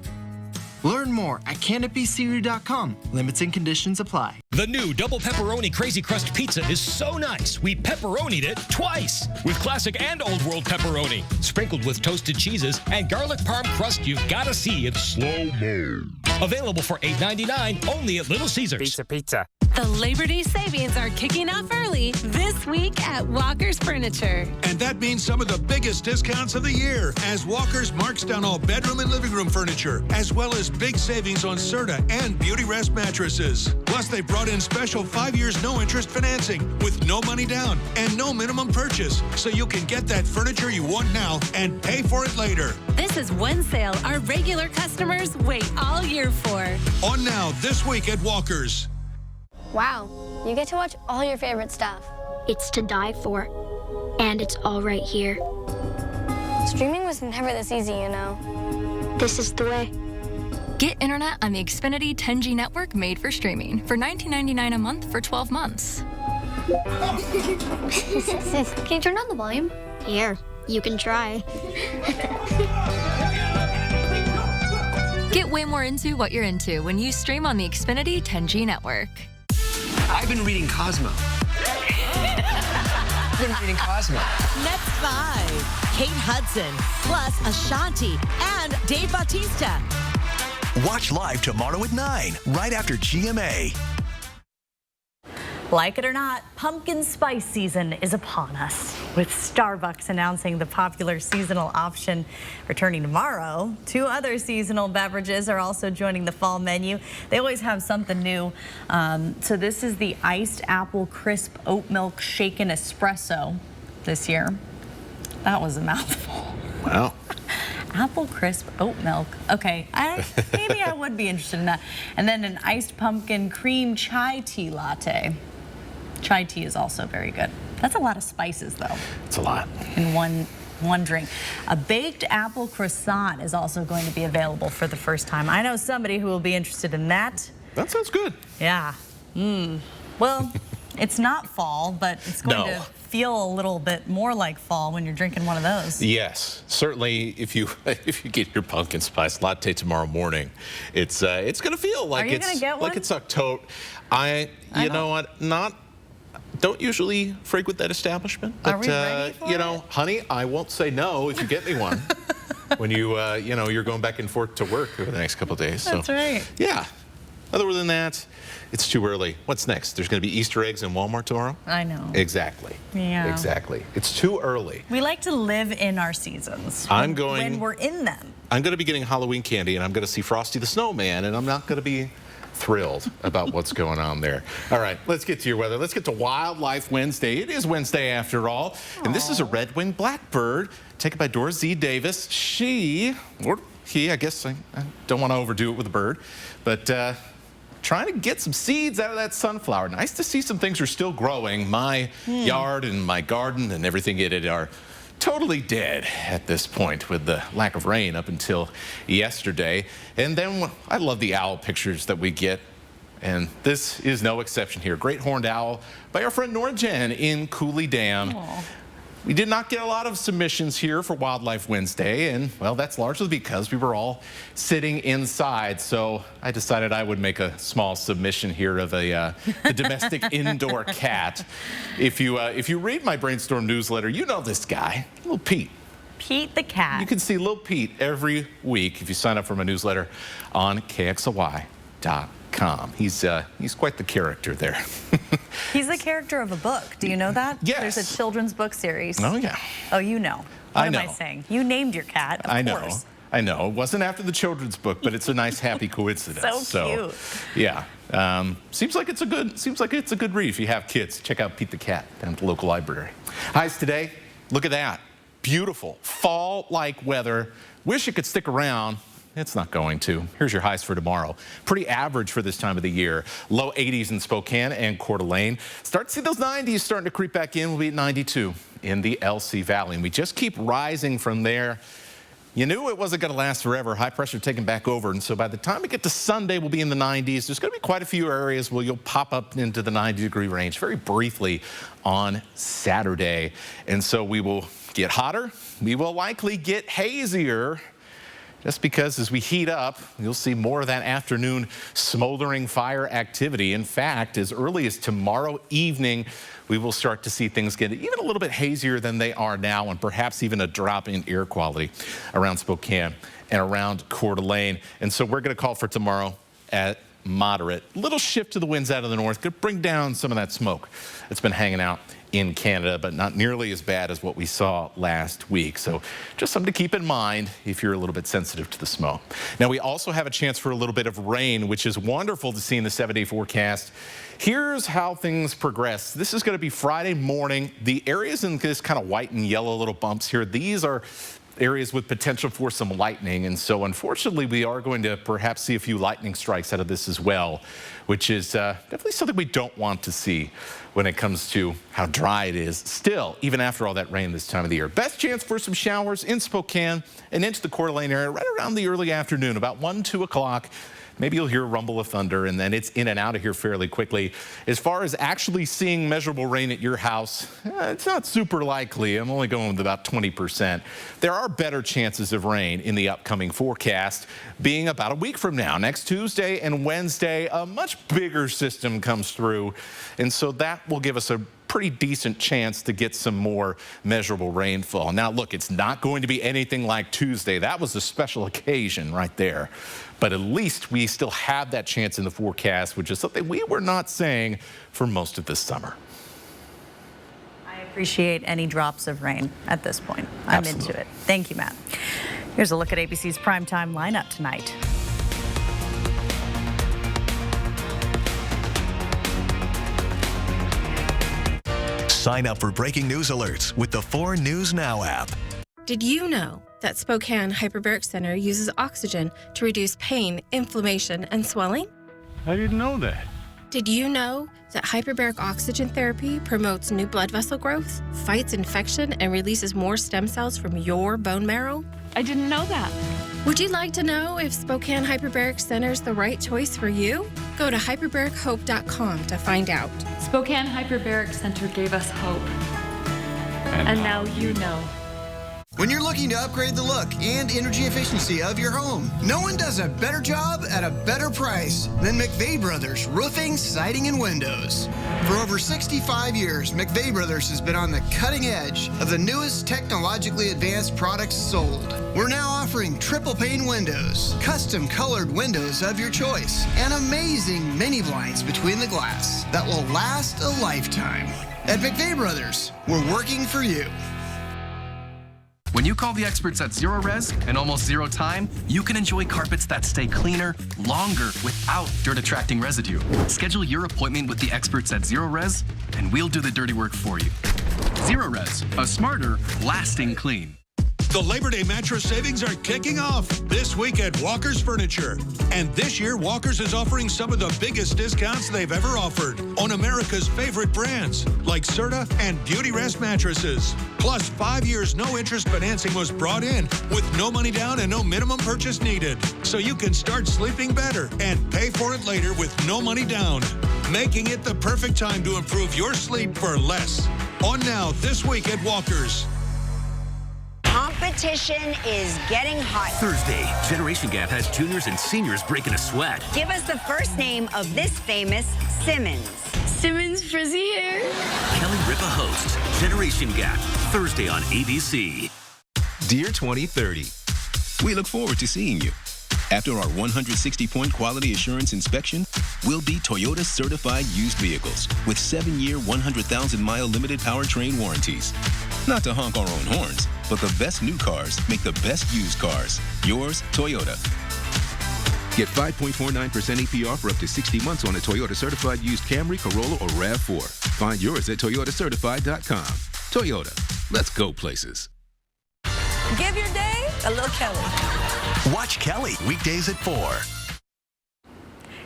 Learn more at canopycu.com. Limits and conditions apply. The new double pepperoni Crazy Crust pizza is so nice, we pepperonied it twice. With classic and old world pepperoni, sprinkled with toasted cheeses and garlic parm crust you've got to see in slow-mo. Available for $8.99 only at Little Caesars. Pizza. The Labor Day savings are kicking off early this week at Walker's Furniture. And that means some of the biggest discounts of the year as Walker's marks down all bedroom and living room furniture, as well as big savings on Serta and Beauty Rest mattresses. Plus, they brought in special 5 years no interest financing with no money down and no minimum purchase, so you can get that furniture you want now and pay for it later. This is one sale our regular customers wait all year for. On now this week at Walker's. Wow, you get to watch all your favorite stuff. It's to die for, and it's all right here. Streaming was never this easy, you know. This is the way. Get internet on the Xfinity 10G network made for streaming for $19.99 a month for 12 months. Can you turn on the volume? Here, you can try. Get way more into what you're into when you stream on the Xfinity 10G network. I've been reading Cosmo. Next 5, Kate Hudson, plus Ashanti and Dave Bautista. Watch live tomorrow at 9, right after GMA. Like it or not, pumpkin spice season is upon us, with Starbucks announcing the popular seasonal option returning tomorrow. 2 other seasonal beverages are also joining the fall menu. They always have something new. So this is the iced apple crisp oat milk shaken espresso this year. That was a mouthful. Wow. Apple crisp oat milk. Okay, maybe I would be interested in that. And then an iced pumpkin cream chai tea latte. Chai tea is also very good. That's a lot of spices, though. It's a lot. In one drink. A baked apple croissant is also going to be available for the first time. I know somebody who will be interested in that. That sounds good. Yeah. Well, It's not fall, but it's going to feel a little bit more like fall when you're drinking one of those. Yes, certainly. If you get your pumpkin spice latte tomorrow morning, it's going to feel like it's October. You know what? Don't usually frequent that establishment, but Are we ready for you know, honey, I won't say no if you get me one. When you're going back and forth to work over the next couple of days. That's right. Yeah. Other than that, it's too early. What's next? There's going to be Easter eggs in Walmart tomorrow? I know. Exactly. Yeah. Exactly. It's too early. We like to live in our seasons. when we're in them. I'm going to be getting Halloween candy, and I'm going to see Frosty the Snowman, and I'm not going to be thrilled about what's going on there. All right, let's get to your weather. Let's get to Wildlife Wednesday. It is Wednesday after all, and this is a red-winged blackbird taken by Dora Z. Davis. She, or he, I guess I don't want to overdo it with a bird, but trying to get some seeds out of that sunflower. Nice to see some things are still growing. My yard and my garden and everything in it are totally dead at this point with the lack of rain up until yesterday. And then I love the owl pictures that we get, and this is no exception here. Great horned owl by our friend Nora Jen in Cooley Dam. Aww. We did not get a lot of submissions here for Wildlife Wednesday, and well, that's largely because we were all sitting inside. So I decided I would make a small submission here of a domestic indoor cat. If you read my Brainstorm newsletter, you know this guy, little Pete. Pete the cat. You can see little Pete every week if you sign up for my newsletter on KXLY.com. He's quite the character there. He's the character of a book. Do you know that? Yes. There's a children's book series. Oh, yeah. Oh, you know. What am I saying? You named your cat, of course. I know. It wasn't after the children's book, but it's a nice, happy coincidence. So cute. Yeah. Seems like it's a good read. If you have kids, check out Pete the Cat down at the local library. Highs today, look at that. Beautiful fall-like weather. Wish it could stick around. It's not going to. Here's your highs for tomorrow. Pretty average for this time of the year. Low 80s in Spokane and Coeur d'Alene. Start to see those 90s starting to creep back in. We'll be at 92 in the LC Valley. And we just keep rising from there. You knew it wasn't going to last forever. High pressure taking back over. And so by the time we get to Sunday, we'll be in the 90s. There's going to be quite a few areas where you'll pop up into the 90-degree range very briefly on Saturday. And so we will get hotter. We will likely get hazier. Just because as we heat up, you'll see more of that afternoon smoldering fire activity. In fact, as early as tomorrow evening, we will start to see things get even a little bit hazier than they are now, and perhaps even a drop in air quality around Spokane and around Coeur d'Alene. And so we're going to call for tomorrow at moderate. Little shift to the winds out of the north could bring down some of that smoke that's been hanging out in Canada, but not nearly as bad as what we saw last week. So just something to keep in mind if you're a little bit sensitive to the smoke. Now, we also have a chance for a little bit of rain, which is wonderful to see in the 7-day forecast. Here's how things progress. This is going to be Friday morning. The areas in this kind of white and yellow little bumps here, these are areas with potential for some lightning. And so unfortunately, we are going to perhaps see a few lightning strikes out of this as well, which is definitely something we don't want to see when it comes to how dry it is still, even after all that rain this time of the year. Best chance for some showers in Spokane and into the Coeur d'Alene area right around the early afternoon, about 1, 2 o'clock. Maybe you'll hear a rumble of thunder, and then it's in and out of here fairly quickly. As far as actually seeing measurable rain at your house, it's not super likely. I'm only going with about 20%. There are better chances of rain in the upcoming forecast, being about a week from now. Next Tuesday and Wednesday, a much bigger system comes through, and so that will give us a pretty decent chance to get some more measurable rainfall. Now, look, it's not going to be anything like Tuesday. That was a special occasion right there. But at least we still have that chance in the forecast, which is something we were not saying for most of this summer. I appreciate any drops of rain at this point. I'm into it. Thank you, Matt. Here's a look at ABC's primetime lineup tonight. Sign up for breaking news alerts with the 4 News Now app. Did you know that Spokane Hyperbaric Center uses oxygen to reduce pain, inflammation, and swelling? I didn't know that. Did you know that hyperbaric oxygen therapy promotes new blood vessel growth, fights infection, and releases more stem cells from your bone marrow? I didn't know that. Would you like to know if Spokane Hyperbaric Center is the right choice for you? Go to hyperbarichope.com to find out. Spokane Hyperbaric Center gave us hope. And now you know. When you're looking to upgrade the look and energy efficiency of your home, no one does a better job at a better price than McVeigh Brothers Roofing, Siding, and Windows. For over 65 years, McVeigh Brothers has been on the cutting edge of the newest technologically advanced products sold. We're now offering triple pane windows, custom colored windows of your choice, and amazing mini blinds between the glass that will last a lifetime. At McVeigh Brothers, we're working for you. When you call the experts at Zero Res and almost zero time, you can enjoy carpets that stay cleaner longer without dirt-attracting residue. Schedule your appointment with the experts at Zero Res, and we'll do the dirty work for you. Zero Res, a smarter, lasting clean. The Labor Day mattress savings are kicking off this week at Walker's Furniture. And this year, Walker's is offering some of the biggest discounts they've ever offered on America's favorite brands like Serta and Beauty Rest mattresses. Plus, 5 years no-interest financing was brought in with no money down and no minimum purchase needed. So you can start sleeping better and pay for it later with no money down, making it the perfect time to improve your sleep for less. On now this week at Walker's. Competition is getting hot. Thursday, Generation Gap has juniors and seniors breaking a sweat. Give us the first name of this famous Simmons. Simmons frizzy hair. Kelly Ripa hosts Generation Gap, Thursday on ABC. Dear 2030, we look forward to seeing you. After our 160-point quality assurance inspection, we'll be Toyota certified used vehicles with 7-year, 100,000-mile limited powertrain warranties. Not to honk our own horns, but the best new cars make the best used cars. Yours, Toyota. Get 5.49% APR for up to 60 months on a Toyota certified used Camry, Corolla, or RAV4. Find yours at toyotacertified.com. Toyota, let's go places. Give your day a little Kelly. Watch Kelly weekdays at 4.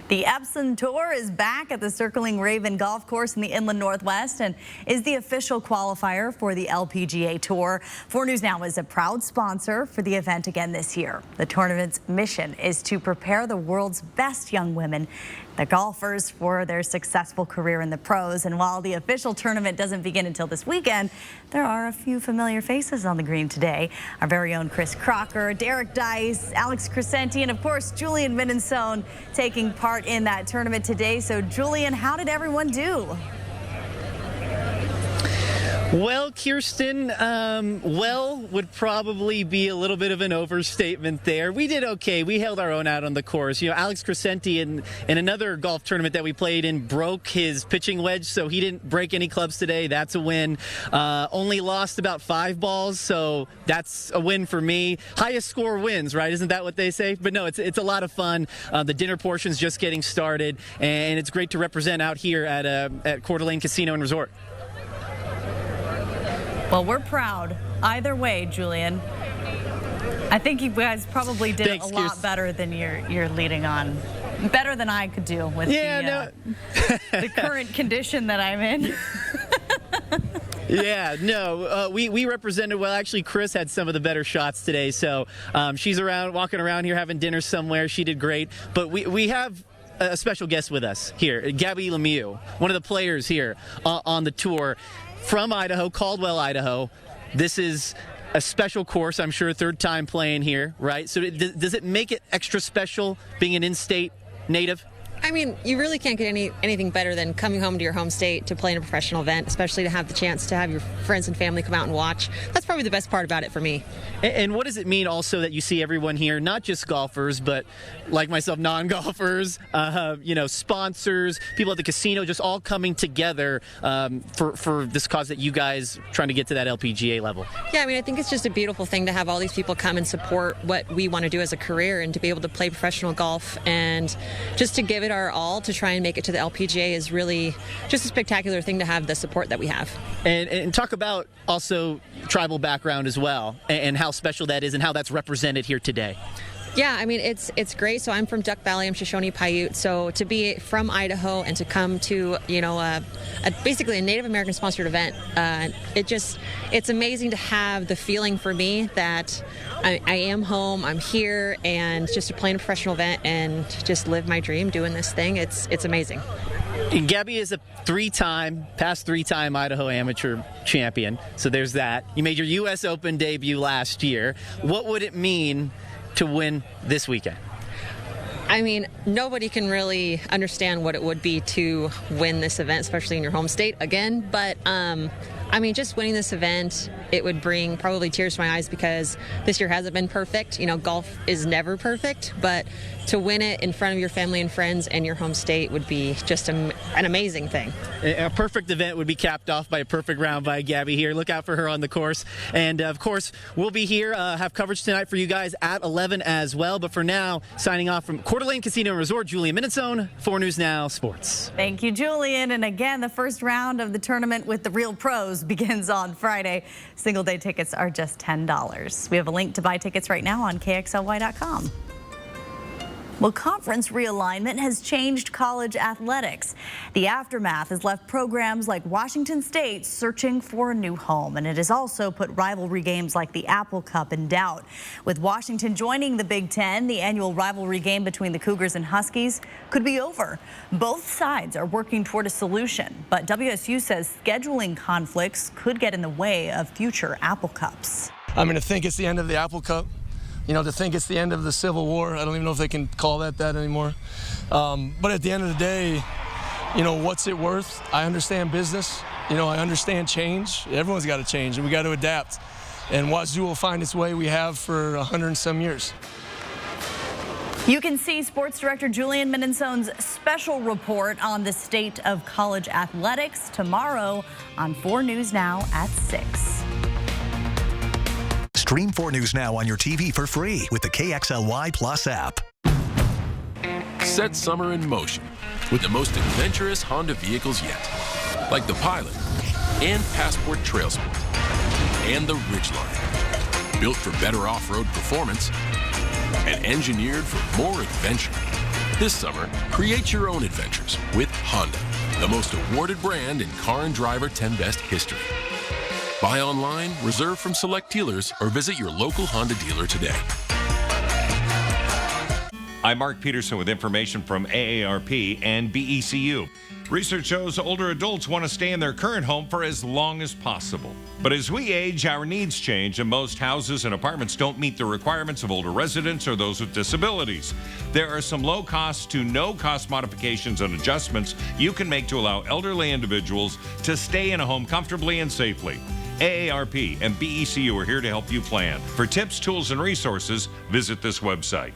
The Epson Tour is back at the Circling Raven Golf Course in the Inland Northwest and is the official qualifier for the LPGA Tour. 4 News Now is a proud sponsor for the event again this year. The tournament's mission is to prepare the world's best young women, the golfers, for their successful career in the pros. And while the official tournament doesn't begin until this weekend, there are a few familiar faces on the green today. Our very own Chris Crocker, Derek Dice, Alex Crescenti, and of course, Julian Minnesone taking part in that tournament today. So Julian, how did everyone do? Well, Kirsten, well would probably be a little bit of an overstatement there. We did okay. We held our own out on the course. You know, Alex Crescenti in another golf tournament that we played in broke his pitching wedge, so he didn't break any clubs today. That's a win. Only lost about 5 balls, so that's a win for me. Highest score wins, right? Isn't that what they say? But no, it's a lot of fun. The dinner portion's just getting started, and it's great to represent out here at Coeur d'Alene Casino and Resort. Well, we're proud. Either way, Julian. I think you guys probably did a lot better than you're leading on. Better than I could do with the current condition that I'm in. Yeah, no, we represented well. Actually, Chris had some of the better shots today, so she's walking around here having dinner somewhere. She did great. But we have a special guest with us here, Gabby Lemieux, one of the players here on the tour. From Idaho, Caldwell, Idaho. This is a special course, I'm sure, 3rd time playing here, right? So does it make it extra special being an in-state native? I mean, you really can't get anything better than coming home to your home state to play in a professional event, especially to have the chance to have your friends and family come out and watch. That's probably the best part about it for me. And what does it mean also that you see everyone here, not just golfers, but like myself, non-golfers, sponsors, people at the casino, just all coming together for this cause that you guys trying to get to that LPGA level? Yeah, I mean, I think it's just a beautiful thing to have all these people come and support what we want to do as a career and to be able to play professional golf and just to give it our all to try and make it to the LPGA is really just a spectacular thing to have the support that we have. And talk about also tribal background as well and how special that is and how that's represented here today. Yeah, I mean, it's great. So I'm from Duck Valley. I'm Shoshone-Paiute. So to be from Idaho and to come to, basically a Native American sponsored event, it's amazing to have the feeling for me that I am home, I'm here, and just to play in a professional event and just live my dream doing this thing. It's amazing. Gabby is a past three-time Idaho amateur champion. So there's that. You made your U.S. Open debut last year. What would it mean to win this weekend? I mean, nobody can really understand what it would be to win this event, especially in your home state again. But, just winning this event, it would bring probably tears to my eyes because this year hasn't been perfect. Golf is never perfect, but to win it in front of your family and friends and your home state would be just an amazing thing. A perfect event would be capped off by a perfect round by Gabby here. Look out for her on the course. And, of course, we'll be here, have coverage tonight for you guys at 11 as well. But for now, signing off from Coeur d'Alene Casino and Resort, Julian Minnesone, 4 News Now Sports. Thank you, Julian. And again, the first round of the tournament with the real pros begins on Friday. Single-day tickets are just $10. We have a link to buy tickets right now on KXLY.com. Well, conference realignment has changed college athletics. The aftermath has left programs like Washington State searching for a new home, and it has also put rivalry games like the Apple Cup in doubt. With Washington joining the Big Ten, the annual rivalry game between the Cougars and Huskies could be over. Both sides are working toward a solution, but WSU says scheduling conflicts could get in the way of future Apple Cups. To think it's the end of the Apple Cup, to think it's the end of the Civil War. I don't even know if they can call that anymore. But at the end of the day, what's it worth? I understand business. I understand change. Everyone's got to change, and we got to adapt. And Wazoo will find its way. We have for 100 and some years. You can see Sports Director Julian Minnesone's special report on the state of college athletics tomorrow on 4 News Now at 6. Stream 4 News Now on your TV for free with the KXLY Plus app. Set summer in motion with the most adventurous Honda vehicles yet, like the Pilot and Passport Trail Sport and the Ridgeline, built for better off-road performance and engineered for more adventure. This summer, create your own adventures with Honda, the most awarded brand in car and driver 10 Best history. Buy online, reserve from select dealers, or visit your local Honda dealer today. I'm Mark Peterson with information from AARP and BECU. Research shows older adults want to stay in their current home for as long as possible. But as we age, our needs change, and most houses and apartments don't meet the requirements of older residents or those with disabilities. There are some low-cost to no-cost modifications and adjustments you can make to allow elderly individuals to stay in a home comfortably and safely. AARP and BECU are here to help you plan. For tips, tools, and resources, visit this website.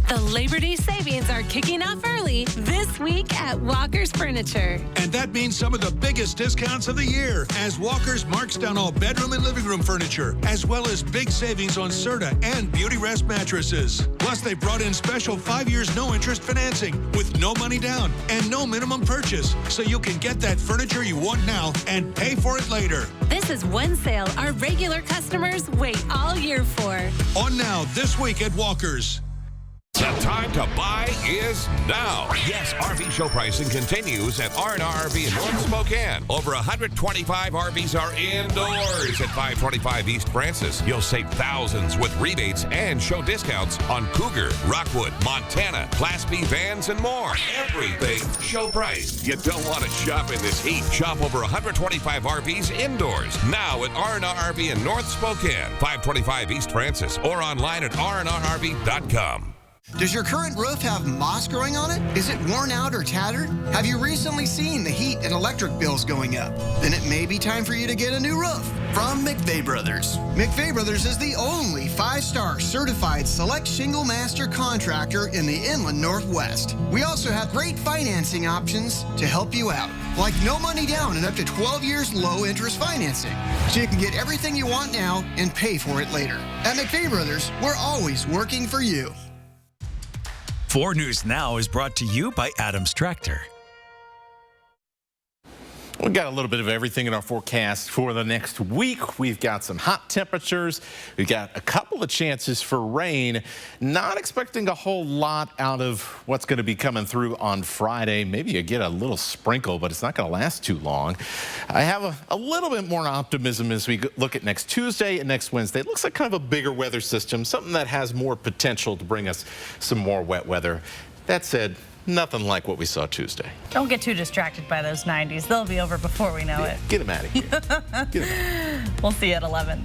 The Labor Day savings are kicking off early this week at Walker's Furniture. And that means some of the biggest discounts of the year as Walker's marks down all bedroom and living room furniture, as well as big savings on Serta and Beauty Rest mattresses. Plus, they brought in special 5 years no-interest financing with no money down and no minimum purchase, so you can get that furniture you want now and pay for it later. This is one sale our regular customers wait all year for. On now this week at Walker's. The time to buy is now. Yes, RV show pricing continues at R&R RV in North Spokane. Over 125 RVs are indoors at 525 East Francis. You'll save thousands with rebates and show discounts on Cougar, Rockwood, Montana, Class B vans, and more. Everything show price. You don't want to shop in this heat. Shop over 125 RVs indoors now at R&R RV in North Spokane, 525 East Francis, or online at rnrrv.com. Does your current roof have moss growing on it? Is it worn out or tattered? Have you recently seen the heat and electric bills going up? Then it may be time for you to get a new roof from McVeigh Brothers. McVeigh Brothers is the only 5-star certified select shingle master contractor in the Inland Northwest. We also have great financing options to help you out, like no money down and up to 12 years low interest financing. So you can get everything you want now and pay for it later. At McVeigh Brothers, we're always working for you. 4 News Now is brought to you by Adams Tractor. We got a little bit of everything in our forecast for the next week. We've got some hot temperatures. We've got a couple of chances for rain. Not expecting a whole lot out of what's going to be coming through on Friday. Maybe you get a little sprinkle, but it's not going to last too long. I have a little bit more optimism as we look at next Tuesday and next Wednesday. It looks like kind of a bigger weather system, something that has more potential to bring us some more wet weather. That said, nothing like what we saw Tuesday. Don't get too distracted by those 90s. They'll be over before we know it. Get them out of here. Get them out. We'll see you at 11.